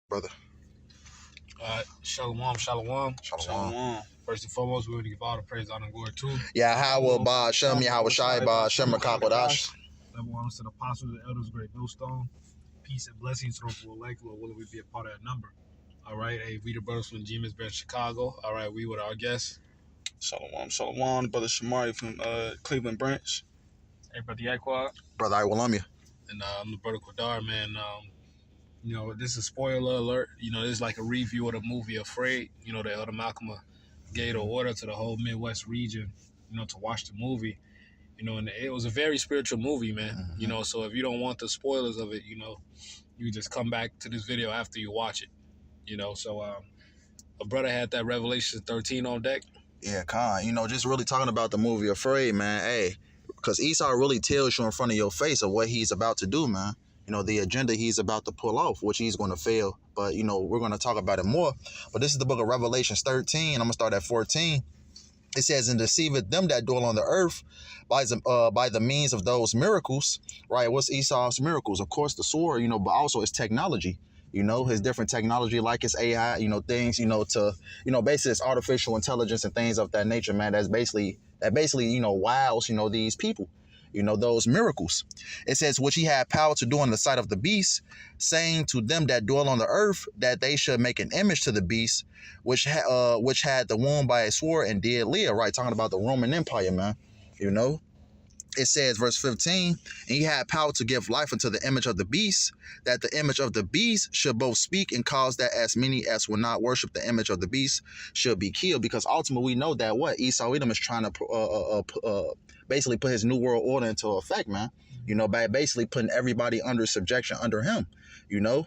brother. Shalom, shalom. Shalom. First and foremost, we want to give all the praise, honor, and glory to Yahweh Ba'Shem, Yahweh Shai Ba'Shem Makakodash. Level honors to the apostles and elders, great millstone. Peace and blessings to the elect. Lord, will we be a part of that number? All right, hey, we the brothers from GMS Branch, Chicago. All right, we with our guests. Shalom, brother Shamari from Cleveland Branch. Hey, brother Yaquad. Brother, I will you. And I'm the brother Quadar, man. You know, this is spoiler alert. You know, this is like a review of the movie Afraid. You know, the Elder Malcolm gave the order to the whole Midwest region, you know, to watch the movie. You know, and it was a very spiritual movie, man. Mm-hmm. You know, so if you don't want the spoilers of it, you know, you just come back to this video after you watch it. You know, so a brother had that Revelation 13 on deck. Yeah, Khan. You know, just really talking about the movie Afraid, man. Hey, because Esau really tells you in front of your face of what he's about to do, man. You know, the agenda he's about to pull off, which he's going to fail. But, you know, we're going to talk about it more. But this is the book of Revelations 13. I'm going to start at 14. It says, and deceiveth them that dwell on the earth by the means of those miracles, right? What's Esau's miracles? Of course, the sword, you know, but also his technology, you know, his different technology, like his AI, you know, things, you know, to, you know, basically it's artificial intelligence and things of that nature, man. That basically, you know, wows, you know, these people, you know, those miracles. It says, which he had power to do in the sight of the beast, saying to them that dwell on the earth that they should make an image to the beast, which had the womb by a sword and did live, right? Talking about the Roman Empire, man, you know. It says, verse 15, and he had power to give life unto the image of the beast, that the image of the beast should both speak and cause that as many as will not worship the image of the beast should be killed. Because ultimately we know that what Esau Edom is trying to basically put his new world order into effect, man. You know, by basically putting everybody under subjection under him, you know.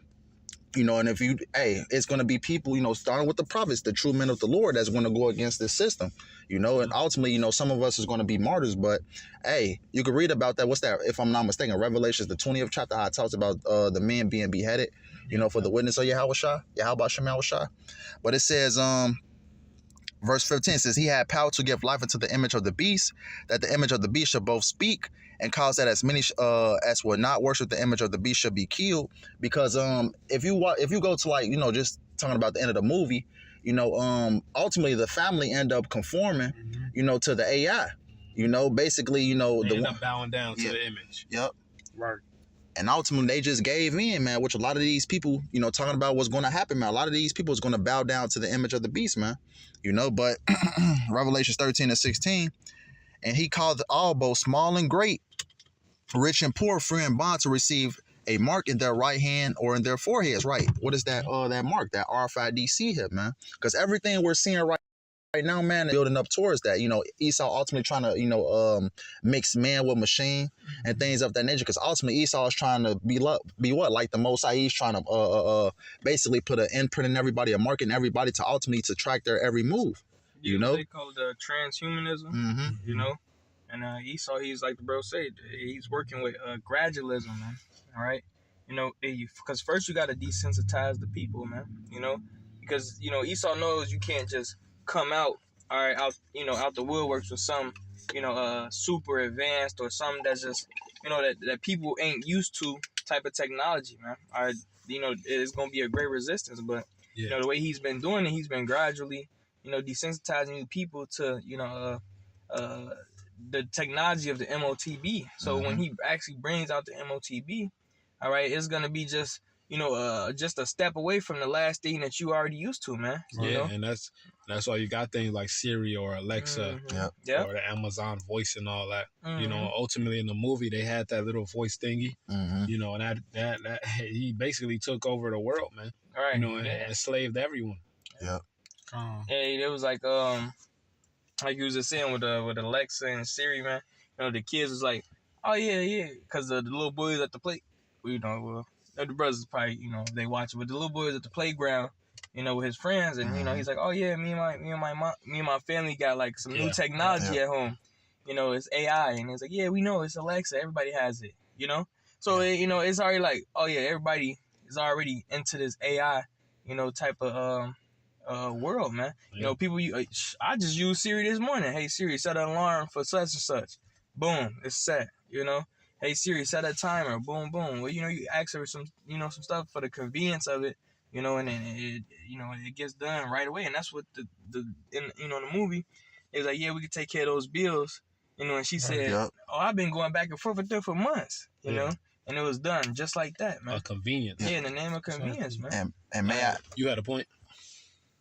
You know, and if you, hey, it's going to be people, you know, starting with the prophets, the true men of the Lord that's going to go against this system, you know, and ultimately, you know, some of us is going to be martyrs, but hey, you can read about that. What's that? If I'm not mistaken, Revelations, the 20th chapter, how it talks about the men being beheaded, you know, for the witness of Yahweh Shai. But it says, verse 15 says, he had power to give life unto the image of the beast, that the image of the beast should both speak and cause that as many as would not worship the image of the beast should be killed. Because if you go to, like, you know, just talking about the end of the movie, you know, ultimately the family end up conforming, you know, to the AI. You know, basically, you know, They end up bowing down to the image. Yep. Right. And ultimately, they just gave in, man, which a lot of these people, you know, talking about what's going to happen, man. A lot of these people is going to bow down to the image of the beast, man. You know, but Revelations 13 and 16, and he called all, both small and great, rich and poor, free and bond, to receive a mark in their right hand or in their foreheads, right? What is that that mark, that RFID here, man? Because everything we're seeing right now, man, is building up towards that. You know, Esau ultimately trying to, you know, mix man with machine and things of that nature. Because ultimately Esau is trying to be what? Like the Most High. He's trying to basically put an imprint in everybody, a mark in everybody, to ultimately to track their every move. You know, they call it transhumanism. You know, and Esau, he's like the bro said, he's working with gradualism, man. All right, you know, because first you got to desensitize the people, man. You know, because you know Esau knows you can't just come out, all right, out the woodworks with some, you know, super advanced or something that's just, you know, that people ain't used to type of technology, man. All right, you know, it's gonna be a great resistance, but you know the way he's been doing it, he's been gradually, you know, desensitizing the people to, you know, the technology of the MOTB. So when he actually brings out the MOTB, all right, it's gonna be just, you know, just a step away from the last thing that you already used to, man. You know? And that's why you got things like Siri or Alexa or the Amazon voice and all that. You know, ultimately in the movie they had that little voice thingy. You know, and that he basically took over the world, man. All right. You know, and enslaved everyone. Yeah. Hey, it was like you was just saying with Alexa and Siri, man. You know, the kids was like, oh yeah, because the little boys at the play, you know, the brothers probably, you know, they watch it, but the little boys at the playground, you know, with his friends, and you know, he's like, oh yeah, me and my family got like some new technology at home, you know, it's AI, and it's like, yeah, we know it's Alexa, everybody has it, you know, so you know, it's already like, oh yeah, everybody is already into this AI, you know, type of world, man. You know, people. I just used Siri this morning. Hey Siri, set an alarm for such and such. Boom, it's set. You know. Hey Siri, set a timer. Boom, boom. Well, you know, you ask her some, you know, some stuff for the convenience of it. you know, and then it gets done right away, and that's what in the movie is like. Yeah, we could take care of those bills, you know. And she said, Yep. "Oh, I've been going back and forth with them for months, you Yeah. know." And it was done just like that, man. Convenience. Yeah, in the name of convenience, man. And may I You had a point.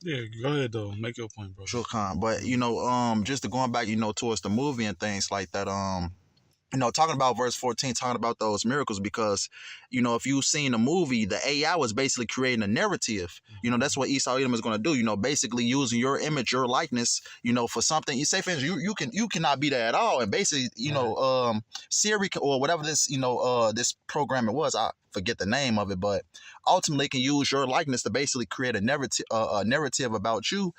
Yeah, go ahead though. Make your point, bro. sure can, but you know, just to going back, you know, towards the movie and things like that, you know, talking about verse 14, talking about those miracles, because, you know, if you've seen the movie, the AI was basically creating a narrative. You know, that's what Esau Edom is going to do, you know, basically using your image, your likeness, you know, for something. You say, for instance, you cannot be there at all. And basically, you know, Siri or whatever this, you know, this program it was, I forget the name of it, but ultimately can use your likeness to basically create a narrative about you,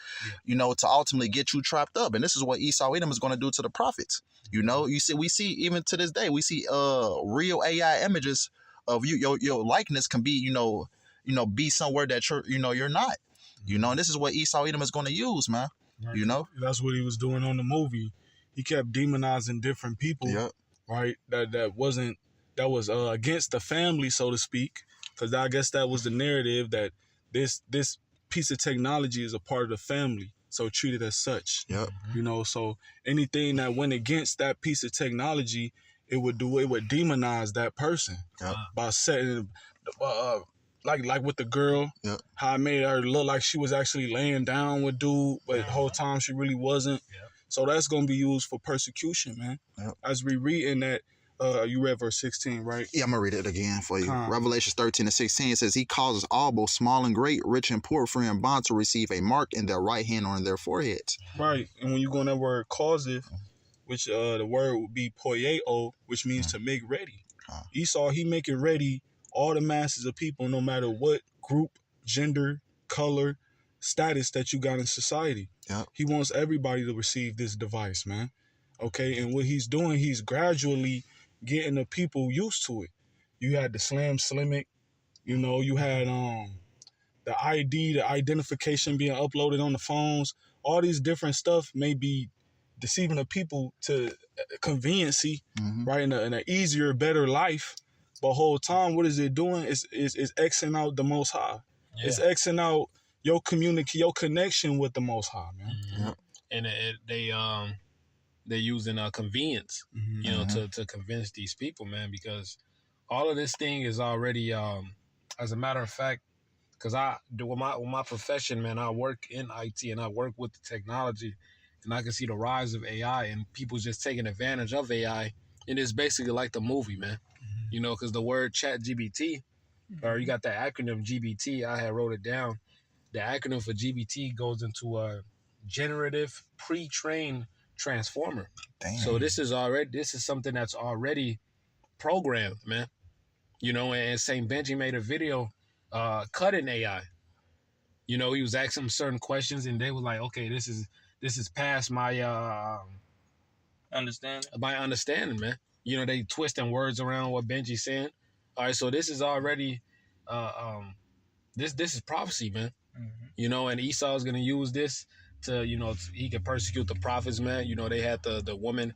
you know, to ultimately get you trapped up. And this is what Esau Edom is going to do to the prophets. You know, we see even to this day, we see real AI images of you. Your likeness can be, you know, be somewhere that you're not. You know, and this is what Esau Edom is going to use, man. Right. You know, that's what he was doing on the movie. He kept demonizing different people, right? That was against the family, so to speak, because I guess that was the narrative, that this piece of technology is a part of the family. So treat it as such. Yep. You know, so anything that went against that piece of technology, it would demonize that person. Yep. By setting, like with the girl, Yep. how I made her look like she was actually laying down with dude, but the whole time she really wasn't. Yep. So that's gonna be used for persecution, man. Yep. As we read in that, you read verse 16, right? Yeah, I'm gonna read it again for you. Come. Revelation 13:16 says, "He causes all, both small and great, rich and poor, free and bond, to receive a mark in their right hand or in their foreheads." Right. And when you go in that word causeth, which the word would be poieo, which means to make ready. Esau, he making ready all the masses of people, no matter what group, gender, color, status that you got in society. Yep. He wants everybody to receive this device, man. Okay, and what he's doing, he's gradually getting the people used to it. You had the Slam Slimmic, you know, you had the ID, the identification being uploaded on the phones. All these different stuff may be deceiving the people to conveniency, right? In an easier, better life. But whole time, what is it doing? It's Xing out the Most High. Yeah. It's Xing out your connection with the Most High, man. Yep. And they're using convenience, you know, to convince these people, man, because all of this thing is already, as a matter of fact, because with my profession, man, I work in IT and I work with the technology, and I can see the rise of AI and people just taking advantage of AI, and it's basically like the movie, man, you know, because the word ChatGPT, or you got that acronym GBT, I had wrote it down. The acronym for GBT goes into a generative pre-trained transformer. Damn. So this is something that's already programmed, man. You know, and St. Benji made a video cutting AI. You know, he was asking them certain questions, and they were like, "Okay, this is past my understanding, man." You know, they twisting words around what Benji's saying. All right, so this is already this is prophecy, man. You know, and Esau is gonna use this to, you know, he can persecute the prophets, man. You know, they had the woman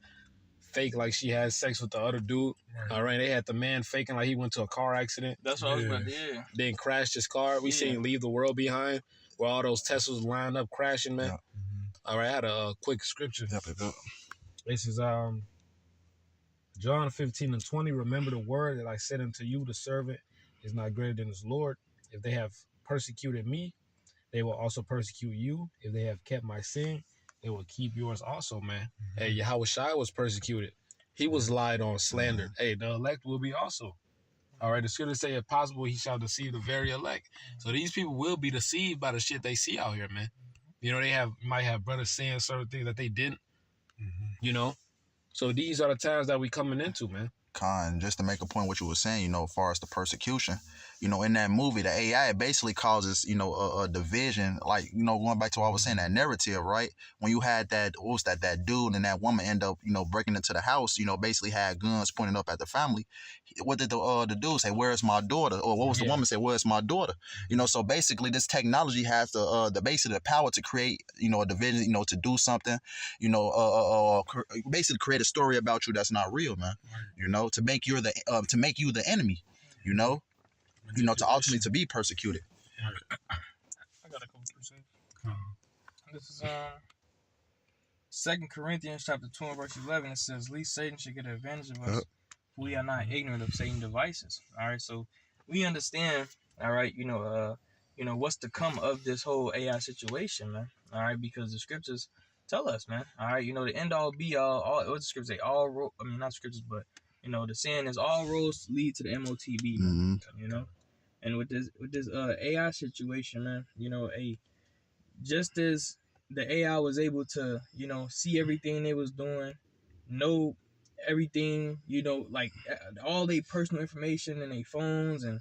fake like she had sex with the other dude. Right. All right, they had the man faking like he went to a car accident. That's what I was about to hear. Then crashed his car. We seen Leave the World Behind, where all those Teslas lined up crashing, man. All right, I had a quick scripture. This is John 15:20. Remember the word that I said unto you, the servant is not greater than his Lord. If they have persecuted me, they will also persecute you. If they have kept my sin, they will keep yours also, man. Hey, Yahushua was persecuted. He was lied on, slandered. Hey, the elect will be also. All right, the scriptures say, if possible, he shall deceive the very elect. So these people will be deceived by the shit they see out here, man. You know, might have brothers saying certain things that they didn't, you know. So these are the times that we coming into, man. Khan, just to make a point what you were saying, you know, as far as the persecution, you know, in that movie, the AI basically causes, you know, a division, like, you know, going back to what I was saying, that narrative, right? When you had that dude and that woman end up, you know, breaking into the house, you know, basically had guns pointing up at the family. What did the dude say? Where's my daughter? Or what was the woman say? Where's my daughter? You know, so basically this technology has the basically the power to create, you know, a division, you know, to do something, you know, basically create a story about you that's not real, man. You know, to make you the enemy, you know, to ultimately to be persecuted. I got a couple percent. This is 2 Corinthians chapter 2 and verse 11. It says, "Least Satan should get advantage of us. We are not ignorant of Satan's devices." All right, so we understand. All right, what's to come of this whole AI situation, man. All right, because the scriptures tell us, man. All right, the end all be all what the scriptures say, not scriptures, but the saying is all roads lead to the MOTB, man. And with this AI situation, man, just as the AI was able to, see everything they was doing, know everything, like all their personal information and their phones and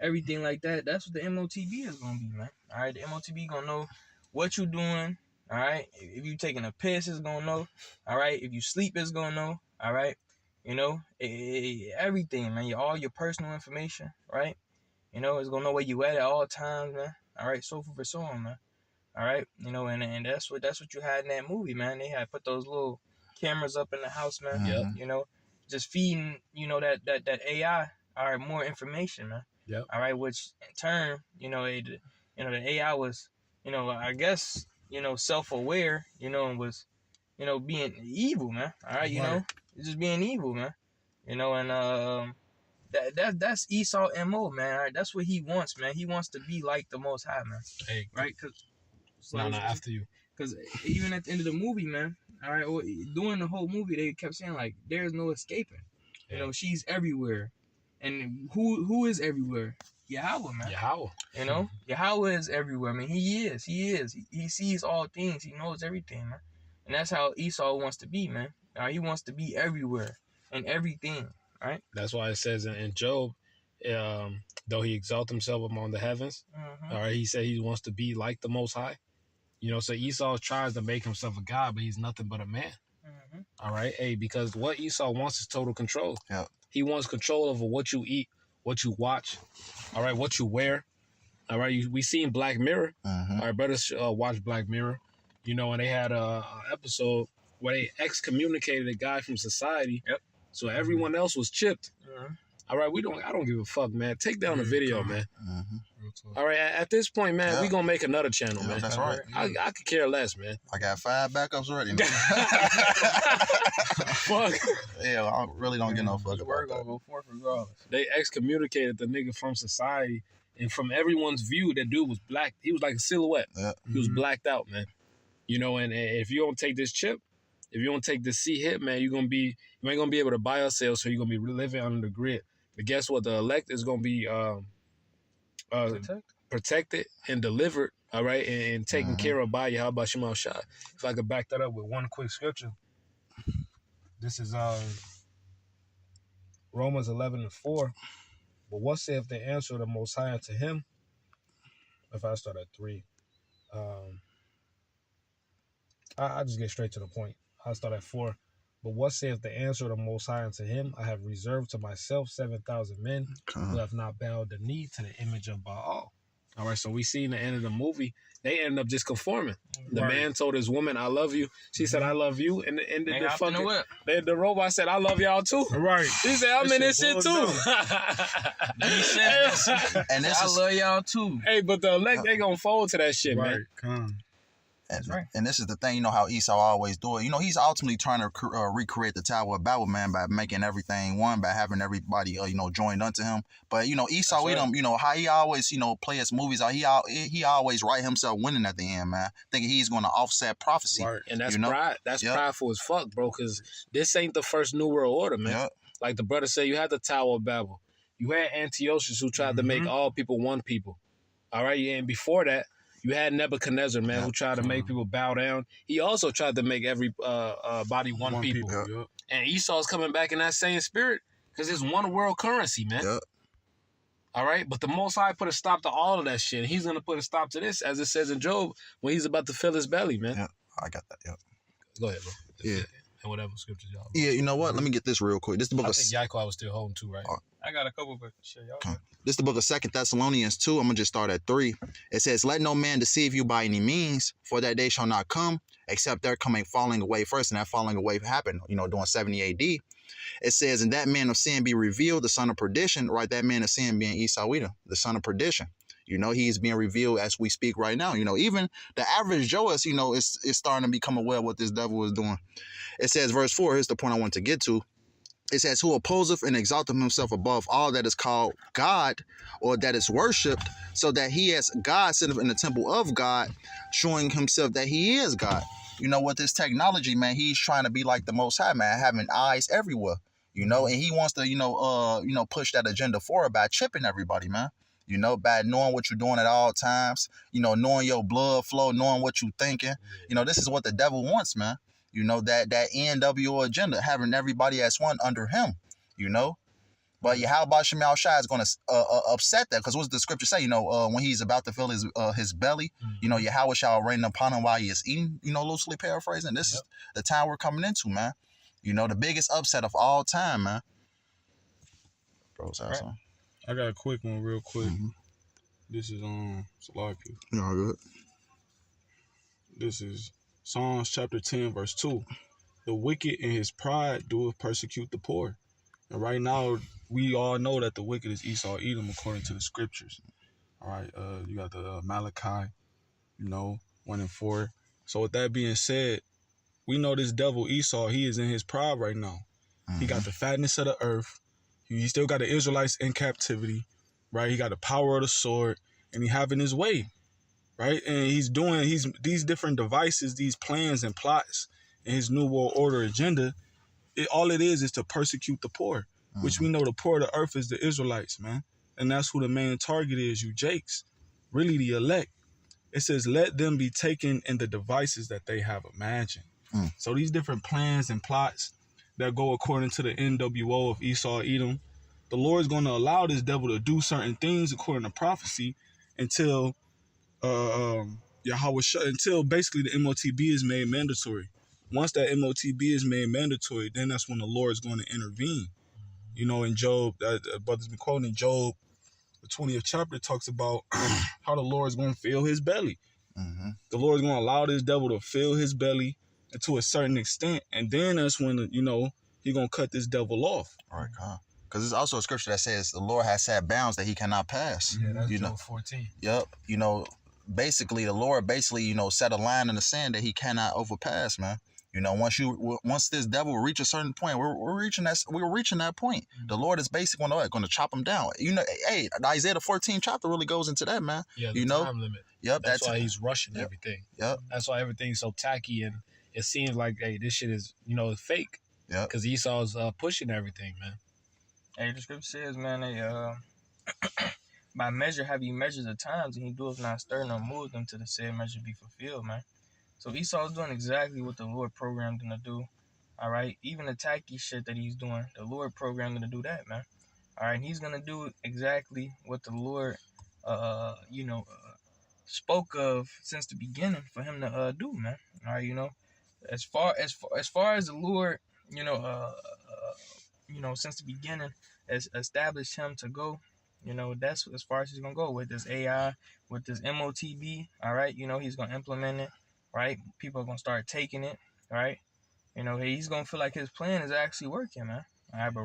everything like that. That's what the MOTB is gonna be, man. All right, the MOTB gonna know what you doing. All right, if you taking a piss, it's gonna know. All right, if you sleep, it's gonna know. All right, everything, man. All your personal information, right? It's gonna know where you at all times, man. All right, so forth and so on, man. All right, and that's what you had in that movie, man. They had put those little cameras up in the house, man. Yeah. Just feeding, that AI, all right, more information, man. Yep. All right, which in turn, the AI was, I guess, self-aware, and was, being evil, man. All right, just being evil, man. And that's Esau MO, man. All right, that's what he wants, man. He wants to be like the Most High, man. Hey, right? Cause after you. Because even at the end of the movie, man. All right, or during the whole movie, they kept saying like, "There's no escaping." She's everywhere. And who is everywhere? Yahweh, man. Yahweh. Yahweh is everywhere. I mean, he is. He sees all things. He knows everything, man. And that's how Esau wants to be, man. He wants to be everywhere and everything, right? That's why it says in Job, though he exalt himself among the heavens, all right, he said he wants to be like the Most High. So Esau tries to make himself a god, but he's nothing but a man. All right, because what Esau wants is total control. Yeah. He wants control over what you eat, what you watch, all right, what you wear. All right, we seen Black Mirror. All right, brothers watch Black Mirror. And they had a episode where they excommunicated a guy from society. Yep. So everyone else was chipped. All right, I don't give a fuck, man. Take down the video, man. All right, at this point, man, we gonna make another channel, man. That's right. I could care less, man. I got 5 backups ready. Fuck. Yeah, I really don't get no fuck We're about gonna that. go forth regardless. They excommunicated the nigga from society, and from everyone's view, that dude was black. He was like a silhouette. Yeah. He was blacked out, man. And if you don't take this chip, if you don't take this C-hit, man, you ain't gonna be able to buy or sell, so you're gonna be living under the grid. But guess what? The elect is gonna be protected and delivered, all right, and taken care of by Yahweh Shema Shah. If I could back that up with one quick scripture. This is Romans 11:4. But what saith the answer of the Most High unto him? If I start at 3. I just get straight to the point. I'll start at 4. But what saith the answer of the Most High unto him? I have reserved to myself 7,000 men who have not bowed the knee to the image of Baal. All right, so we see in the end of the movie, they end up just conforming. The man told his woman, "I love you." She said, "I love you." And the robot said, "I love y'all too." Right. He said, "I'm in this shit too." He said, And this I is, love y'all too. Hey, but the elect, they gonna fold to that shit, Right. man. Come. and this is the thing, how Esau always do it. He's ultimately trying to recreate the Tower of Babel, man, by making everything one, by having everybody, joined unto him. But, Esau, how he always, play his movies out. He always write himself winning at the end, man, thinking he's going to offset prophecy. Right. And that's pride. That's prideful as fuck, bro, because this ain't the first New World Order, man. Yep. Like the brother said, you had the Tower of Babel. You had Antiochus, who tried to make all people one people. All right, and before that, you had Nebuchadnezzar, man, who tried to make people bow down. He also tried to make every body one people. Yep. And Esau's coming back in that same spirit because it's one world currency, man. Yep. All right, but the Most High put a stop to all of that shit. He's going to put a stop to this, as it says in Job, when he's about to fill his belly, man. Yeah, I got that, yeah. Go ahead, bro. Yeah. And whatever scriptures y'all. Yeah, you know what? Let me get this real quick. This is the book I of... think Yaakov was still holding too, right? I got a couple, but shit, y'all. This is the book of 2 Thessalonians 2. I'm going to just start at 3. It says, "Let no man deceive you by any means, for that day shall not come, except there come a falling away first." And that falling away happened, during 70 AD. It says, "And that man of sin be revealed, the son of perdition." Right, that man of sin being Esau, the son of perdition. You know, he's being revealed as we speak right now. You know, even the average Joe is, you know, is starting to become aware of what this devil is doing. It says, verse 4, here's the point I want to get to. It says, who opposeth and exalteth himself above all that is called God or that is worshipped, so that he as God sitteth in the temple of God, showing himself that he is God. You know, with this technology, man, he's trying to be like the Most High, man, having eyes everywhere. You know, and he wants to, push that agenda forward by chipping everybody, man. You know, by knowing what you're doing at all times, you know, knowing your blood flow, knowing what you're thinking. You know, this is what the devil wants, man. You know, that NWO agenda, having everybody as one under him, you know. But Yahweh Shem Shai is going to upset that, because what's the scripture say? You know, when he's about to fill his belly, you know, Yahweh shall rain upon him while he is eating, you know, loosely paraphrasing. This is the time we're coming into, man. You know, the biggest upset of all time, man. Bros, right. I got a quick one real quick. This is Salakia. Yeah, good. This is Psalms chapter 10, verse 2. The wicked in his pride doeth persecute the poor. And right now, we all know that the wicked is Esau, Edom, according to the scriptures. All right, you got the Malachi, you know, 1 and 4. So with that being said, we know this devil Esau, he is in his pride right now. He got the fatness of the earth. He still got the Israelites in captivity, right? He got the power of the sword, and he having his way, right? And he's doing these different devices, these plans and plots in his New World Order agenda. All it is to persecute the poor, which we know the poor of the earth is the Israelites, man. And that's who the main target is, you Jakes, really the elect. It says, let them be taken in the devices that they have imagined. So these different plans and plots that go according to the NWO of Esau, Edom, the Lord's going to allow this devil to do certain things according to prophecy until until basically the MOTB is made mandatory. Once that MOTB is made mandatory, then that's when the Lord is going to intervene. You know, in Job, brother's been quoting Job, the 20th chapter talks about how the Lord is going to fill his belly. The Lord is going to allow this devil to fill his belly to a certain extent, and then that's when, you know, he's going to cut this devil off. All right, because there's also a scripture that says the Lord has set bounds that he cannot pass. Yeah, that's Job 14. Yep. You know, basically, the Lord you know, set a line in the sand that he cannot overpass, man. You know, once this devil reach a certain point, we're reaching that point. The Lord is basically going to chop him down. You know, hey, Isaiah the 14th chapter really goes into that, man. Yeah, you know, time limit. Yep, that's why he's rushing everything. Yep, that's why everything's so tacky, and it seems like, hey, this shit is, you know, fake. Yeah, because Esau's pushing everything, man. Hey, the scripture says, man, by measure have you measured the times, and he doeth not stir nor move them till the said measure be fulfilled, man. So Esau's doing exactly what the Lord programmed him to do. All right, even the tacky shit that he's doing, the Lord programmed him to do that, man. All right, and he's gonna do exactly what the Lord, spoke of since the beginning for him to do, man. All right, you know, as far as the Lord, since the beginning has established him to go, you know, that's as far as he's gonna go with this AI, with this MOTB. All right, you know, he's gonna implement it. Right, people are gonna start taking it. Right, you know, he's gonna feel like his plan is actually working, man. All right, but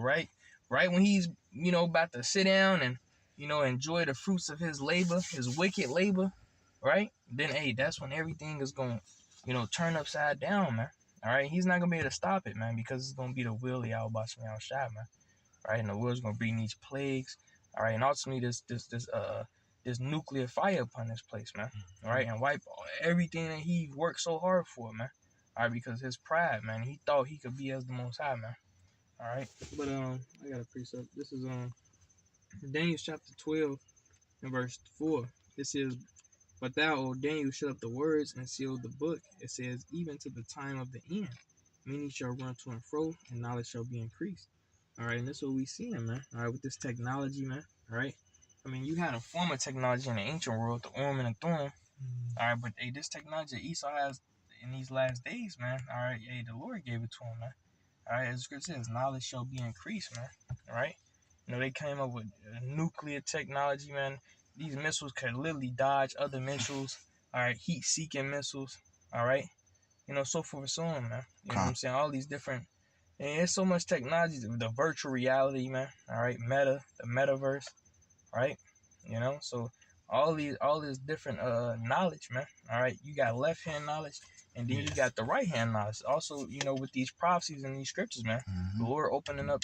right when he's, you know, about to sit down and, you know, enjoy the fruits of his labor, his wicked labor, right? Then, hey, that's when everything is gonna, you know, turn upside down, man. All right, he's not gonna be able to stop it, man, because it's gonna be the will of Yahweh Shem Shai, man. All right, and the will's gonna bring these plagues. All right, and ultimately this nuclear fire upon this place, man. All right, and wipe everything that he worked so hard for, man. All right, because his pride, man. He thought he could be as the Most High, man. All right, but I got a precept. This is Daniel chapter 12 and verse 4. It says, "But thou, O Daniel, shut up the words and seal the book." It says, "Even to the time of the end, many shall run to and fro, and knowledge shall be increased." All right, and that's what we seeing, man. All right, with this technology, man. All right. I mean, you had a form of technology in the ancient world, the Urim and the Thummim. All right, but hey, this technology Esau has in these last days, man. All right, hey, the Lord gave it to him, man. All right, as the scripture says, knowledge shall be increased, man. All right, you know, they came up with nuclear technology, man. These missiles could literally dodge other missiles. All right, heat-seeking missiles. All right, you know, so forth and so on, man. You know what I'm saying? All these different, and there's so much technology, the virtual reality, man. All right, the metaverse. Right, you know, so all this different knowledge, man. All right, you got left hand knowledge, and then you got the right hand knowledge. Also, with these prophecies and these scriptures, man, the Lord opening up,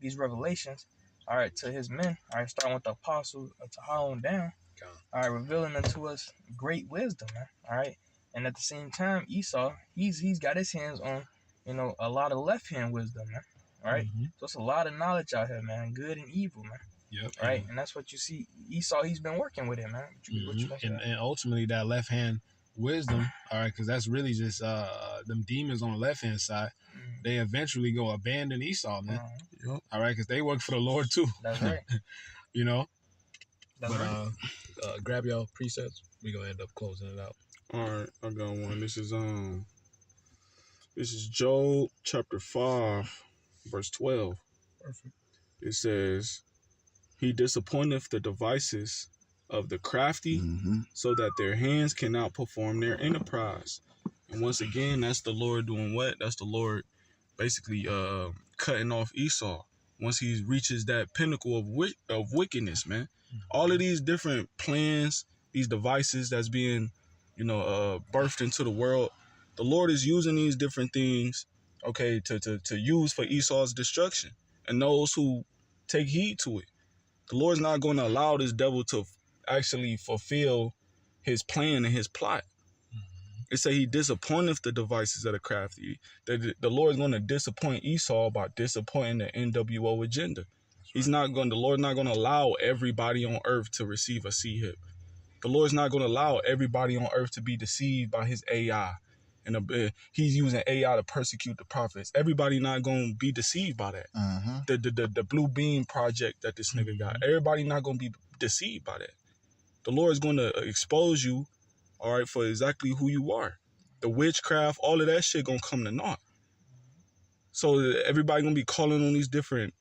these revelations, all right, to His men, all right, starting with the apostle to on down, all right, revealing unto us great wisdom, man, all right, and at the same time, Esau, he's got his hands on, a lot of left hand wisdom, man, all right. So it's a lot of knowledge out here, man, good and evil, man. Yep. Right, and that's what you see. Esau, he's been working with it, man. What you and ultimately, that left hand wisdom, all right, because that's really just them demons on the left hand side. They eventually go abandon Esau, man. All right, because they work for the Lord too. That's right. That's right. Grab your precepts. We gonna end up closing it out. All right, I got one. This is Job chapter 5, verse 12. Perfect. It says, He disappointeth the devices of the crafty, so that their hands cannot perform their enterprise. And once again, that's the Lord doing what? That's the Lord basically cutting off Esau once he reaches that pinnacle of wickedness, man. All of these different plans, these devices that's being, birthed into the world, the Lord is using these different things, okay, to use for Esau's destruction. And those who take heed to it. The Lord's not going to allow this devil to actually fulfill his plan and his plot. It say he disappointeth the devices of the crafty. The Lord's going to disappoint Esau by disappointing the NWO agenda. The Lord's not going to allow everybody on earth to receive a C-hip. The Lord's not going to allow everybody on earth to be deceived by his AI. And he's using AI to persecute the prophets. Everybody not going to be deceived by that. The Blue Beam project that this nigga got. Everybody not going to be deceived by that. The Lord is going to expose you, all right, for exactly who you are. The witchcraft, all of that shit going to come to naught. So everybody going to be calling on these different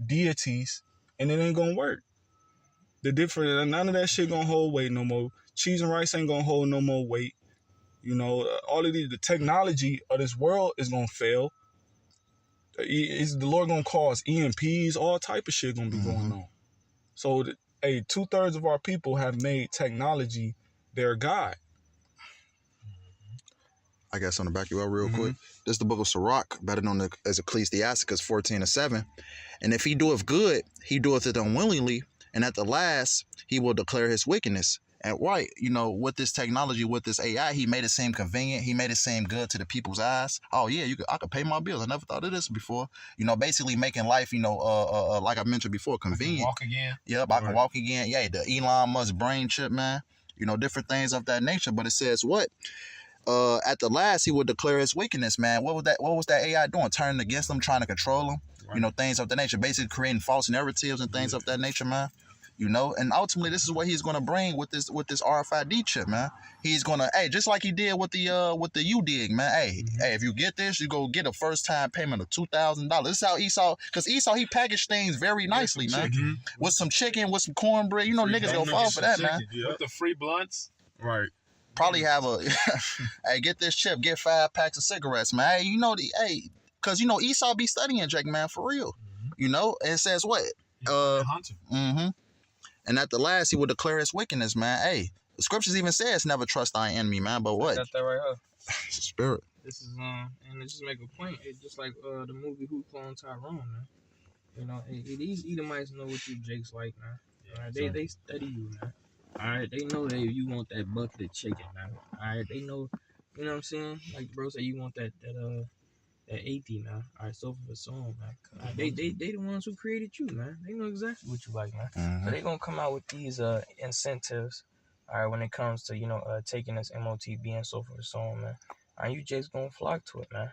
deities, and it ain't going to work. None of that shit going to hold weight no more. Cheese and rice ain't going to hold no more weight. All of the technology of this world is going to fail. The Lord going to cause EMPs, all type of shit going to be going on. So, 2/3 of our people have made technology their God. I guess on the back of you up real quick. This is the book of Sirach, better known as Ecclesiasticus 14:7. And if he doeth good, he doeth it unwillingly, and at the last he will declare his wickedness. And right, with this technology, with this AI, he made it seem convenient. He made it seem good to the people's eyes. Oh yeah, I could pay my bills. I never thought of this before. Basically making life, like I mentioned before, convenient. Walk again. Yep, I can walk again. Yeah, the Elon Musk brain chip, man. Different things of that nature. But it says what? At the last, he would declare his wickedness, man. What was that AI doing? Turning against them, trying to control them. Right. Things of that nature. Basically creating false narratives and things of that nature, man. And ultimately this is what he's gonna bring with this RFID chip, man. He's gonna, just like he did with the UDIG, man. Hey, if you get this, you go get a first time payment of $2,000. This is how Esau, because Esau he packaged things very nicely, man. With some chicken, with some cornbread, niggas go fall for that, man. With the free blunts, right? Probably have a, hey, get this chip, get 5 packs of cigarettes, man. Hey, because Esau be studying Jake, man, for real. And it says what? Hunter. And at the last, he will declare his wickedness, man. Hey, the scriptures even says never trust thy enemy, man. But what? Got that right here. It's the spirit. This is and it just make a point. It's just like the movie Who Cloned Tyrone, man. These Edomites know what you Jakes like, man. Yeah, they study you, man. All right, they know that you want that bucket of chicken, man. All right, they know, what I'm saying? Like the bro said, you want that 80, man. All right, so for the song, man. They the ones who created you, man. They know exactly what you like, man. So they gonna come out with these incentives, all right, when it comes to taking this MOTB and so for the song, man. And you just gonna flock to it, man.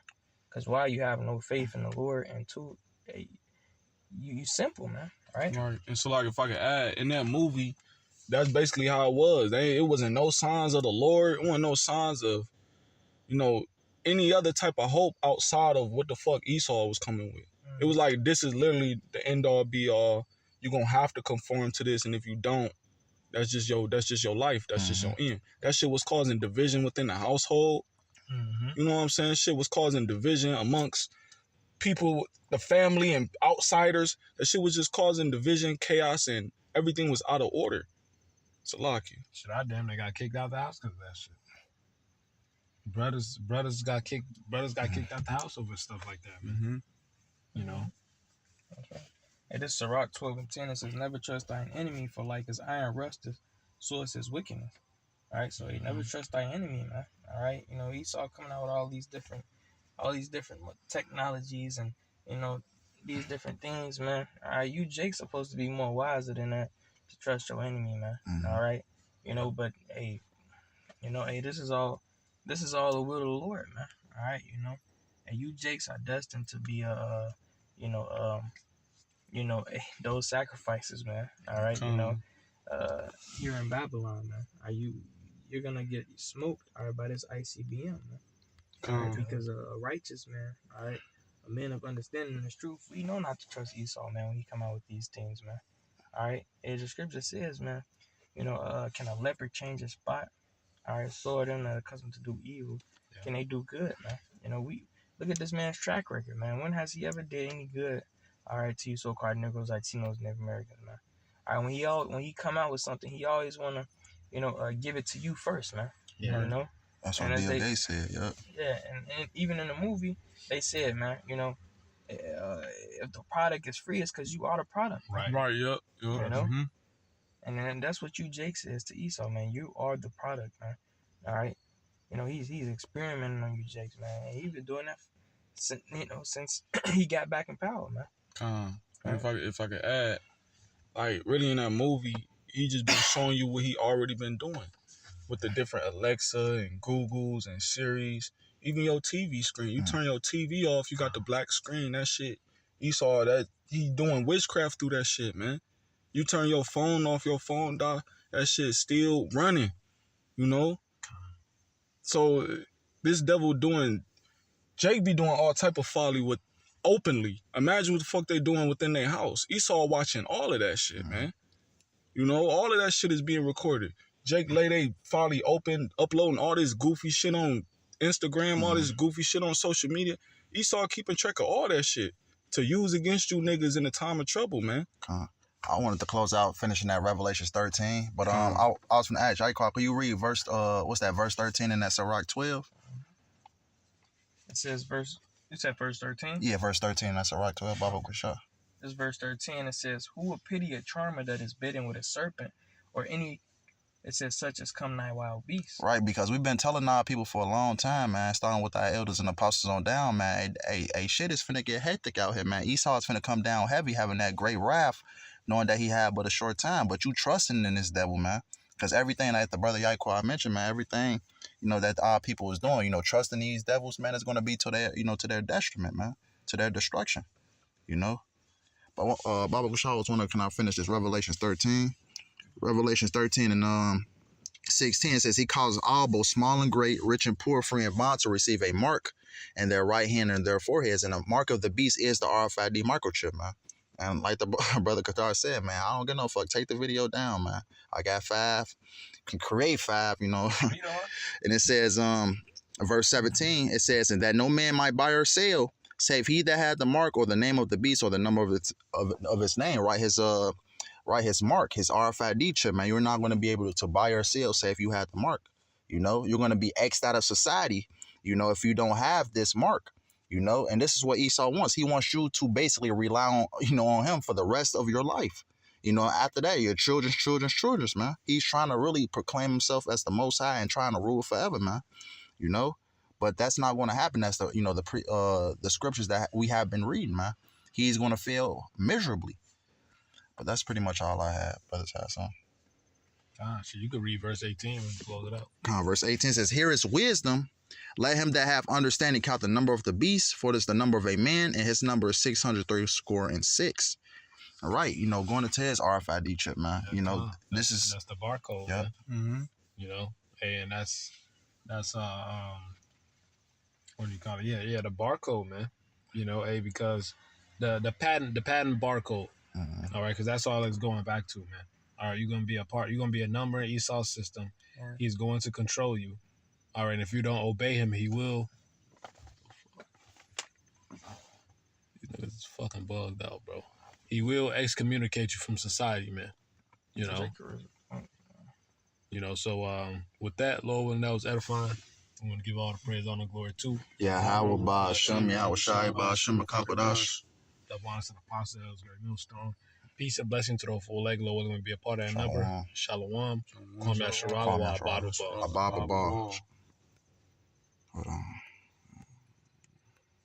Cause why? You have no faith in the Lord, and two, you simple, man. Right. And so, like, if I could add, in that movie, that's basically how it was. It wasn't no signs of the Lord. It wasn't no signs of, any other type of hope outside of what the fuck Esau was coming with. It was like, this is literally the end all be all. You're gonna have to conform to this, and if you don't, that's just your life. That's just your end. That shit was causing division within the household. You know what I'm saying? Shit was causing division amongst people, the family and outsiders. That shit was just causing division, chaos, and everything was out of order. Salaki. Shit, I damn near got kicked out the house because of that shit. Brothers got kicked out the house over stuff like that, man. Mm-hmm. You know. That's right. Hey, this Sirach 12:10, it says, never trust thine enemy, for like as iron rusteth, so is his wickedness. All right, so you never trust thy enemy, man. All right, you know, Esau coming out with all these different technologies and, you know, these different things, man. All right, you Jake's supposed to be more wiser than that to trust your enemy, man. All right, you know, but hey, you know, hey, this is all the will of the Lord, man. All right, you know, and you Jakes are destined to be those sacrifices, man. All right, you know, here in Babylon, man, you're gonna get smoked, all right, by this ICBM, man. All right, because a righteous man, all right, a man of understanding and truth, we know not to trust Esau, man, when he come out with these things, man. All right, as the scripture says, man, you know, can a leopard change his spot? All right, so are them that are accustomed to do evil. Yeah. Can they do good, man? You know, we look at this man's track record, man. When has he ever did any good? All right, to you so-called Negroes, Latinos, Native Americans, man. All right, when he come out with something, he always wanna, you know, give it to you first, man. Yeah. You know. That's what Bill Gates said. Yep. Yeah, and even in the movie, they said, man, you know, if the product is free, it's because you are the product. Right. Right. Yep. You know. Mm-hmm. And then that's what you Jake says to Esau, man. You are the product, man. All right. You know, he's experimenting on you, Jakes, man. And he's been doing that since he got back in power, man. Right. If I could add, like really in that movie, he just been showing you what he already been doing with the different Alexa and Googles and Siris, even your TV screen. You turn your TV off, you got the black screen. That shit, Esau, that he doing witchcraft through that shit, man. You turn your phone off, your phone die, that shit still running, you know? So this devil Jake be doing all type of folly with openly. Imagine what the fuck they doing within their house. Esau watching all of that shit, man. You know, all of that shit is being recorded. Jake lay they folly open, uploading all this goofy shit on Instagram, all this goofy shit on social media. Esau keeping track of all that shit to use against you niggas in a time of trouble, man. I wanted to close out finishing that Revelations 13, but I was gonna ask you, could you read verse 13 in that Sirach 12? It says you said verse 13? Yeah, verse 13 in that Sirach 12, Baba Kusha. This verse 13, it says, who will pity a charmer that is bitten with a serpent, or any, it says, such as come nigh wild beasts. Right, because we've been telling our people for a long time, man, starting with our elders and apostles on down, man, hey, shit is finna get hectic out here, man. Esau is finna come down heavy, having that great wrath, knowing that he had but a short time, but you trusting in this devil, man, because everything that the brother Yaquan mentioned, man, everything, you know, that our people is doing, you know, trusting these devils, man, is going to be to their detriment, man, to their destruction, you know. But Baba Kusha was wondering, can I finish this Revelations 13? Revelations 13 and 16 says, he causes all, both small and great, rich and poor, free and bond, to receive a mark in their right hand and their foreheads, and the mark of the beast is the RFID microchip, man. And like the brother Qatar said, man, I don't give no fuck. Take the video down, man. I got 5. Can create 5, you know. And it says, verse 17, it says, and that no man might buy or sell, save he that had the mark or the name of the beast or the number of its name. Write his mark, his RFID chip, man. You're not going to be able to buy or sell, say if you had the mark. You know, you're going to be X'd out of society, you know, if you don't have this mark. You know, and this is what Esau wants. He wants you to basically rely on, you know, on him for the rest of your life. You know, after that, your children's, man. He's trying to really proclaim himself as the Most High and trying to rule forever, man. You know, but that's not going to happen. That's the scriptures that we have been reading, man. He's going to fail miserably. But that's pretty much all I have, Brother Tasson. Gosh, you could read verse 18 when you close it out. Verse 18 says, here is wisdom. Let him that have understanding count the number of the beast, for it is the number of a man, and his number is 636. All right, you know, going to his RFID chip, man. You know, that's the barcode, yeah. Man. Mm-hmm. You know, and that's what do you call it? Yeah, the barcode, man. You know, because the patent barcode. Mm-hmm. All right, because that's all it's going back to, man. All right, you're gonna be a number in Esau's system. Yeah. He's going to control you. All right, and if you don't obey him, he will. These niggas is fucking bugged out, bro. He will excommunicate you from society, man. You know. You know, so with that, Lord, when that was edifying, I want to give all the praise, honor, and glory to Yeah, Howard Ba Shem, Yahweh Shai Ba Shem Kakodash. the bonds of the apostle, that was great millstone. Peace and blessing to the full leg, Lord, willing to be a part of that number. Shalom. Kwame Sharawa, Ababa. Ababa Bar. Hold on.